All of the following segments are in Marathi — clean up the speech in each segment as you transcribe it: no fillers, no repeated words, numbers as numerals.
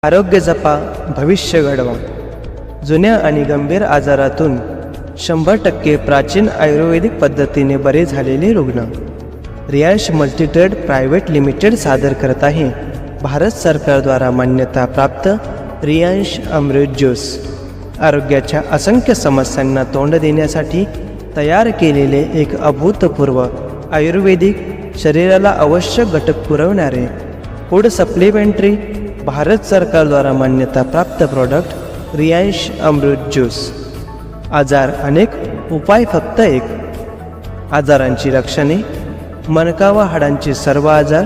आरोग्य जपा, भविष्य घडवा. जुन्या आणि गंभीर आजारातून 100% प्राचीन आयुर्वेदिक पद्धतीने बरे झालेले रुग्ण. रियांश मल्टीट्रेड प्रायव्हेट लिमिटेड सादर करत आहे भारत सरकारद्वारा मान्यता प्राप्त रियांश अमृत ज्यूस. आरोग्याच्या असंख्य समस्यांना तोंड देण्यासाठी तयार केलेले एक अभूतपूर्व आयुर्वेदिक, शरीराला आवश्यक घटक पुरवणारे फूड सप्लिमेंटरी, भारत सरकारद्वारा मान्यता प्राप्त प्रोडक्ट रियांश अमृत ज्यूस. आजार अनेक, उपाय फक्त एक. आजारांची लक्षणे: मणका व हाडांचे सर्व आजार,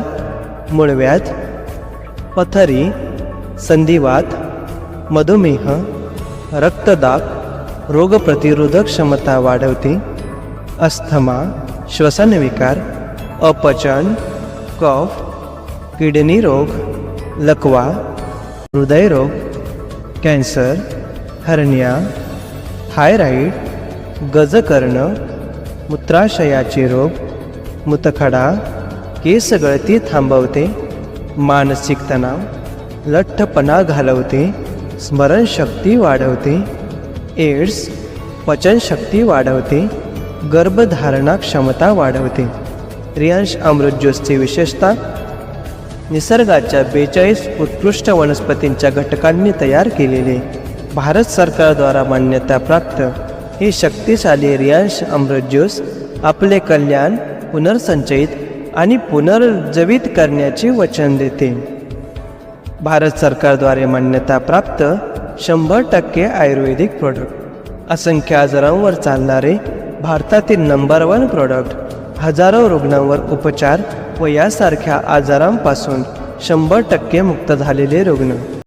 मूळव्याध, पथरी, संधिवात, मधुमेह, रक्तदाब, रोगप्रतिरोधक क्षमता वाढवते, अस्थमा, श्वसनविकार, अपचन, कफ, किडनी रोग, लकवा, हृदयरोग, कॅन्सर, हर्निया, थायरॉईड, गजकर्ण, मूत्राशयाचे रोग, मूतखडा, केस गळती थांबवते, मानसिक तणाव, लठ्ठपणा घालवते, स्मरणशक्ती वाढवते, एड्स, पचनशक्ती वाढवते, गर्भधारणा क्षमता वाढवते. रियांश अमृत ज्यूसची विशेषता: निसर्गाच्या 42 उत्कृष्ट वनस्पतींच्या घटकांनी तयार केलेले, भारत सरकारद्वारा मान्यता प्राप्त हे शक्तिशाली रियांश अमृत ज्यूस आपले कल्याण पुनर्संचयित आणि पुनर्जीवित करण्याचे वचन देते. भारत सरकारद्वारे मान्यता प्राप्त 100% आयुर्वेदिक प्रोडक्ट. असंख्य आजारांवर चालणारे भारतातील नंबर 1 प्रोडक्ट. हजारो रुग्णांवर उपचार व यासारख्या आजारांपासून 100% मुक्त झालेले रुग्ण.